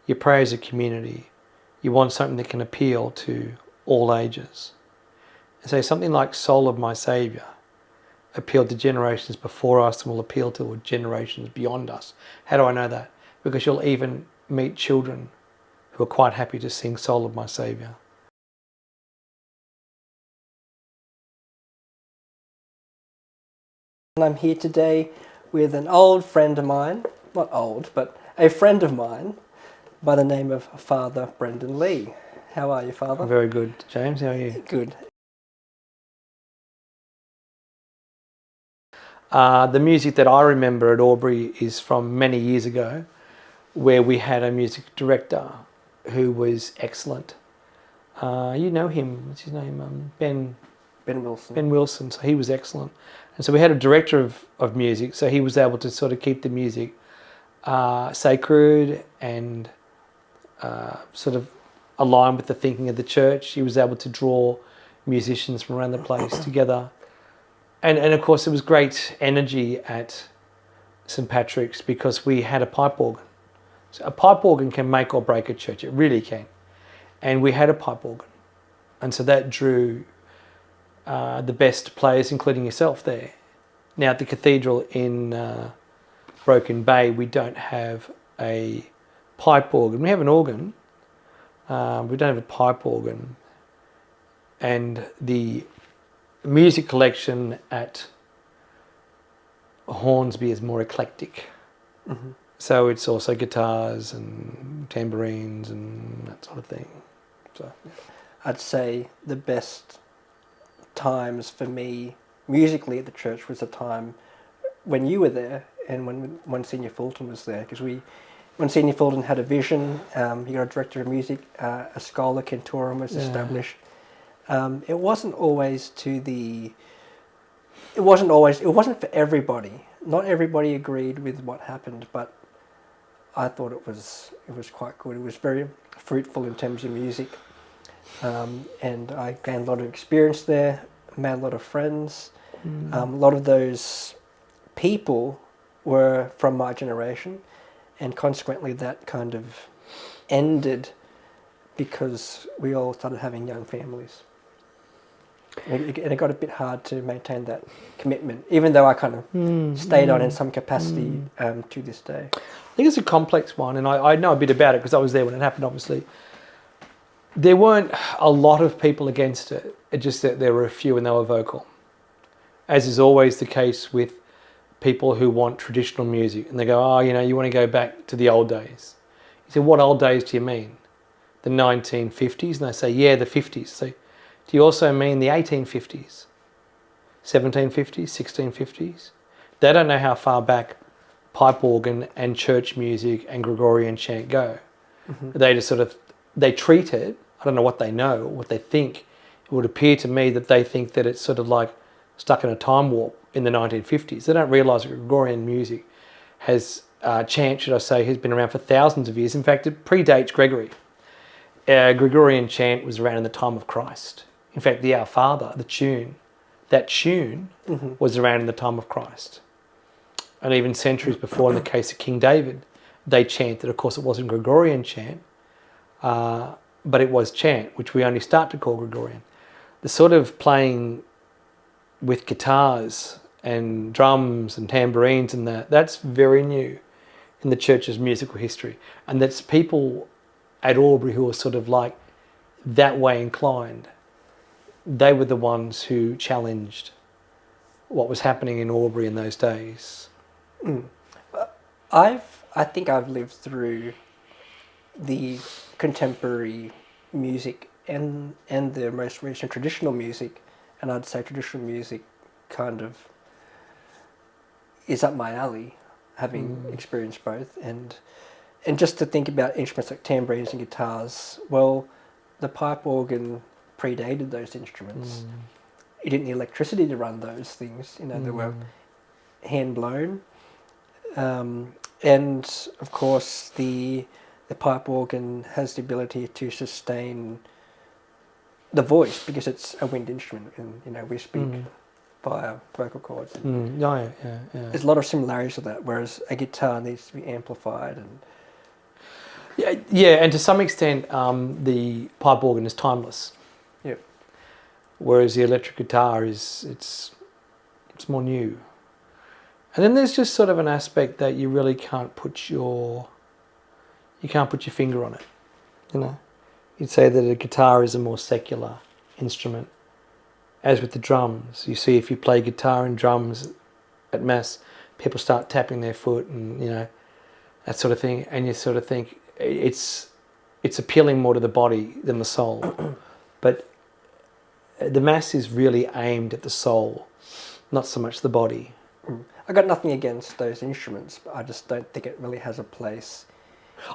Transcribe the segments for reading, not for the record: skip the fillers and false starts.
you pray as a community, you want something that can appeal to all ages. And so something like Soul of My Saviour appealed to generations before us and will appeal to generations beyond us. How do I know that? Because you'll even meet children who are quite happy to sing Soul of My Saviour. I'm here today with an old friend of mine, not old, but a friend of mine by the name of Father Brendan Lee. How are you, Father? Very good. James, how are you? Good. The music that I remember at Albury is from many years ago, where we had a music director who was excellent. You know him, what's his name? Ben Wilson. Ben Wilson, so he was excellent. And so we had a director of music, so he was able to sort of keep the music sacred and sort of aligned with the thinking of the church. He was able to draw musicians from around the place together. And of course there was great energy at St. Patrick's because we had a pipe organ. So a pipe organ can make or break a church, it really can. And we had a pipe organ. And so that drew the best players, including yourself there. Now at the cathedral in Broken Bay, we don't have a pipe organ. We have an organ, we don't have a pipe organ. And the music collection at Hornsby is more eclectic. Mm-hmm. So it's also guitars and tambourines and that sort of thing. So yeah. I'd say the best times for me musically at the church was the time when you were there and when Monsignor Fulton was there, because Monsignor Fulton had a vision. He got a director of music, a schola cantorum was established. It wasn't for everybody. Not everybody agreed with what happened, but I thought it was quite good. It was very fruitful in terms of music, and I gained a lot of experience there. Made a lot of friends. A lot of those people were from my generation, and consequently that kind of ended because we all started having young families. And it got a bit hard to maintain that commitment, even though I kind of stayed on in some capacity to this day. I think it's a complex one, and I know a bit about it because I was there when it happened, obviously. There weren't a lot of people against it, it's just that there were a few and they were vocal. As is always the case with people who want traditional music, and they go, oh, you want to go back to the old days. You say, what old days do you mean? The 1950s? And they say, yeah, the 50s. So, do you also mean the 1850s, 1750s, 1650s? They don't know how far back pipe organ and church music and Gregorian chant go. Mm-hmm. They just they treat it, I don't know what they know, what they think. It would appear to me that they think that it's sort of like stuck in a time warp in the 1950s. They don't realise that Gregorian music has, chant, should I say, has been around for thousands of years. In fact, it predates Gregory. Gregorian chant was around in the time of Christ. In fact, the Our Father, that tune was around in the time of Christ. And even centuries before, in the case of King David, they chanted. Of course, it wasn't Gregorian chant, but it was chant, which we only start to call Gregorian. The sort of playing with guitars and drums and tambourines and that's very new in the church's musical history. And that's people at Albury who are sort of like that way inclined. They were the ones who challenged what was happening in Albury in those days. I think I've lived through the contemporary music and the most recent traditional music, and I'd say traditional music kind of is up my alley, having experienced both. And just to think about instruments like tambourines and guitars, well, the pipe organ predated those instruments. You didn't need electricity to run those things, they were hand blown. And of course the pipe organ has the ability to sustain the voice because it's a wind instrument, and we speak via vocal cords. Yeah. There's a lot of similarities to that, whereas a guitar needs to be amplified. And Yeah, and to some extent, the pipe organ is timeless. Yep. Whereas the electric guitar it's more new. And then there's just sort of an aspect that you really can't put your finger on it. You know, you'd say that a guitar is a more secular instrument. As with the drums, you see, if you play guitar and drums at mass, people start tapping their foot and, you know, that sort of thing, and you sort of think it's appealing more to the body than the soul. But the mass is really aimed at the soul, not so much the body. I got nothing against those instruments, but I just don't think it really has a place.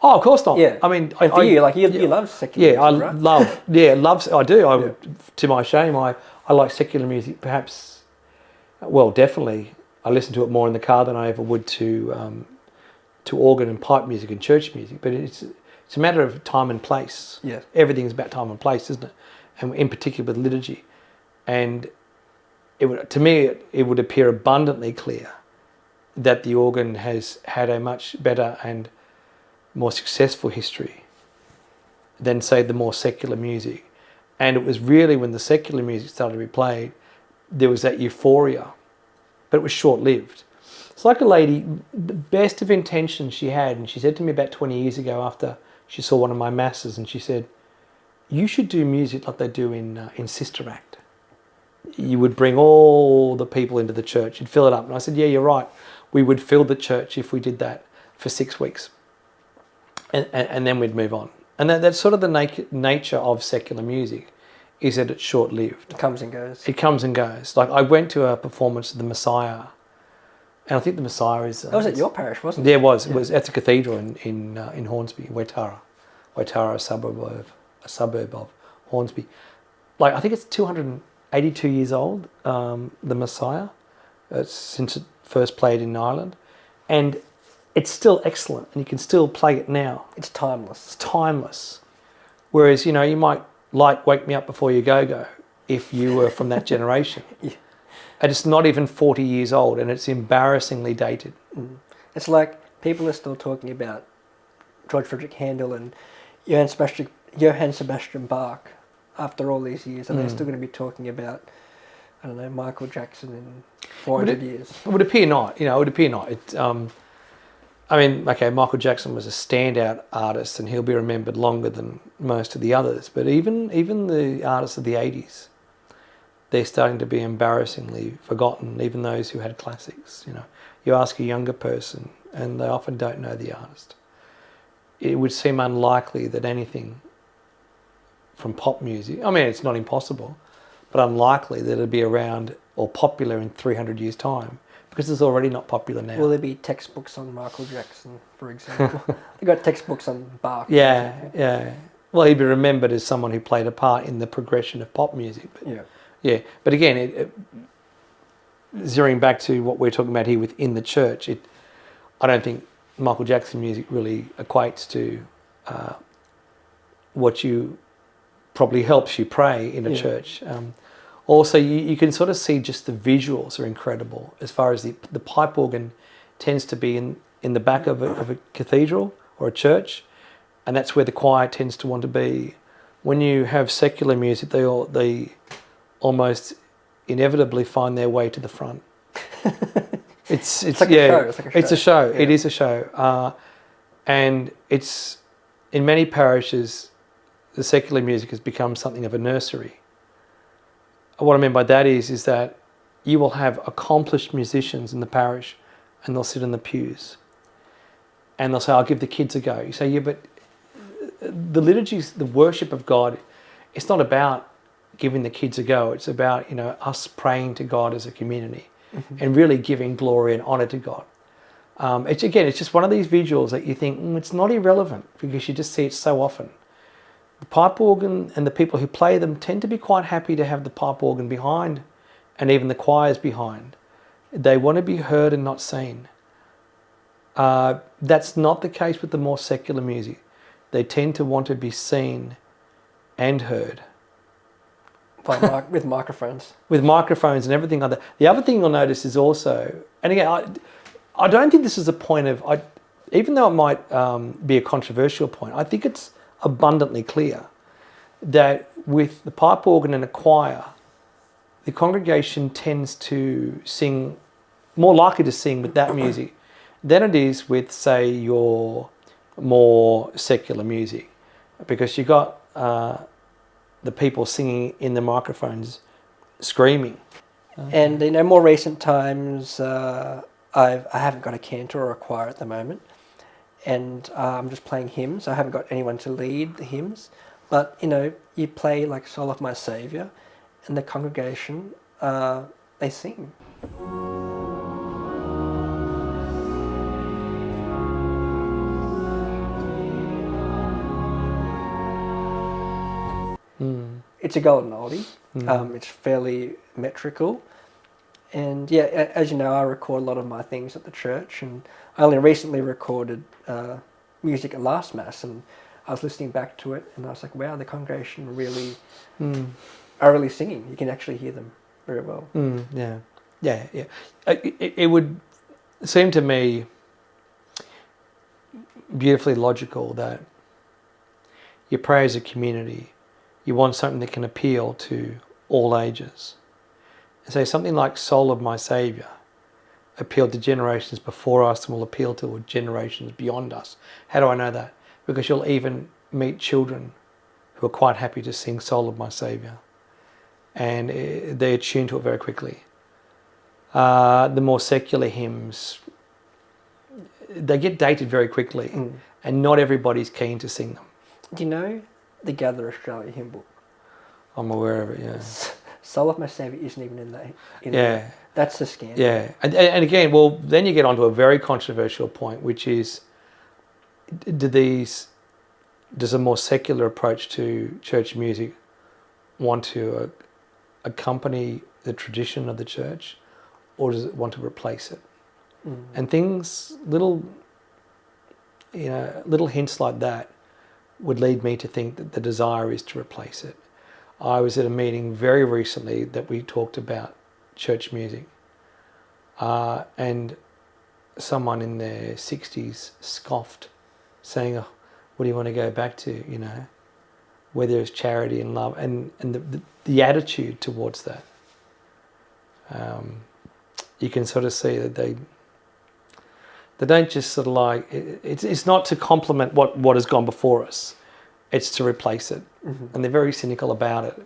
Oh, of course not. Yeah. I mean, And for you love secular music, right? I do. To my shame, I like secular music. Perhaps, well, definitely, I listen to it more in the car than I ever would to organ and pipe music and church music. But it's a matter of time and place. Yeah. Everything's about time and place, isn't it? And in particular with liturgy. And to me, it would appear abundantly clear that the organ has had a much better and more successful history than, say, the more secular music. And it was really when the secular music started to be played, there was that euphoria, but it was short-lived. It's like a lady, the best of intentions she had, and she said to me about 20 years ago after she saw one of my masses, and she said, you should do music like they do in Sister Act. You would bring all the people into the church, you'd fill it up. And I said, yeah, you're right. We would fill the church if we did that for 6 weeks. And then we'd move on. And that's sort of the nature of secular music, is that it's short-lived. It comes and goes. It comes and goes. Like, I went to a performance of the Messiah, and I think the Messiah is... that was at your parish, wasn't it? Yeah, it was. Yeah. It was at the cathedral in Hornsby, Waitara. Waitara, a suburb of Hornsby. Like, I think it's 282 years old, the Messiah, since it first played in Ireland. And it's still excellent, and you can still play it now. It's timeless. It's timeless. Whereas, you know, you might like Wake Me Up Before You Go if you were from that generation. Yeah. And it's not even 40 years old, and it's embarrassingly dated. It's like people are still talking about George Frederick Handel and Johann Sebastian Bach after all these years, and they're still going to be talking about, I don't know, Michael Jackson in 400 years. It would appear not. You know, it would appear not. I mean, okay, Michael Jackson was a standout artist, and he'll be remembered longer than most of the others. But even the artists of the 80s, they're starting to be embarrassingly forgotten, even those who had classics. You know, you ask a younger person, and they often don't know the artist. It would seem unlikely that anything from pop music, I mean, it's not impossible, but unlikely that it'd be around or popular in 300 years' time, because it's already not popular now. Will there be textbooks on Michael Jackson, for example? They got textbooks on Bach. Yeah. Well, he'd be remembered as someone who played a part in the progression of pop music. But yeah. But again, zeroing back to what we're talking about here within the church, I don't think Michael Jackson music really equates to what you probably helps you pray in a church. Also, you can sort of see just the visuals are incredible, as far as the pipe organ tends to be in the back of a cathedral or a church, and that's where the choir tends to want to be. When you have secular music, they almost inevitably find their way to the front. It's like a show. It's a show. Yeah. It is a show, and it's in many parishes, the secular music has become something of a nursery. What I mean by that is that you will have accomplished musicians in the parish, and they'll sit in the pews, and they'll say, "I'll give the kids a go." You say, "Yeah, but the liturgies, the worship of God, it's not about giving the kids a go. It's about, you know, us praying to God as a community, and really giving glory and honour to God." It's just one of these visuals that you think it's not irrelevant, because you just see it so often. The pipe organ and the people who play them tend to be quite happy to have the pipe organ behind, and even the choirs behind. They want to be heard and not seen. That's not the case with the more secular music. They tend to want to be seen and heard. With microphones. With microphones and everything like that. The other thing you'll notice is also, and again, I don't think this is a point of, even though it might be a controversial point, I think it's abundantly clear that with the pipe organ and a choir, the congregation tends to sing, more likely to sing with that music than it is with, say, your more secular music, because you got the people singing in the microphones screaming. And in more recent times, I haven't got a cantor or a choir at the moment, and I'm just playing hymns. I haven't got anyone to lead the hymns, but you play like "Soul of My Saviour," and the congregation they sing. It's a golden oldie. It's fairly metrical. And yeah, as you know, I record a lot of my things at the church, and I only recently recorded music at last Mass, and I was listening back to it, and I was like, wow, the congregation really are really singing. You can actually hear them very well. Yeah. It would seem to me beautifully logical that you pray as a community. You want something that can appeal to all ages. And so something like Soul of My Saviour appealed to generations before us and will appeal to generations beyond us. How do I know that? Because you'll even meet children who are quite happy to sing Soul of My Saviour. And they attune to it very quickly. The more secular hymns, they get dated very quickly. And not everybody's keen to sing them. Do you know the Gather Australia hymn book? I'm aware of it, yeah. Soul of My Saviour isn't even in that. Yeah. That's a scandal. Yeah. And again, well, then you get onto a very controversial point, which is, does a more secular approach to church music want to accompany the tradition of the church, or does it want to replace it? And things, little hints like that would lead me to think that the desire is to replace it. I was at a meeting very recently that we talked about church music, and someone in their 60s scoffed, saying, "Oh, what do you want to go back to? Where there's charity and love," and the attitude towards that. You can sort of see that they don't just sort of like it's not to complement what has gone before us. It's to replace it. And they're very cynical about it.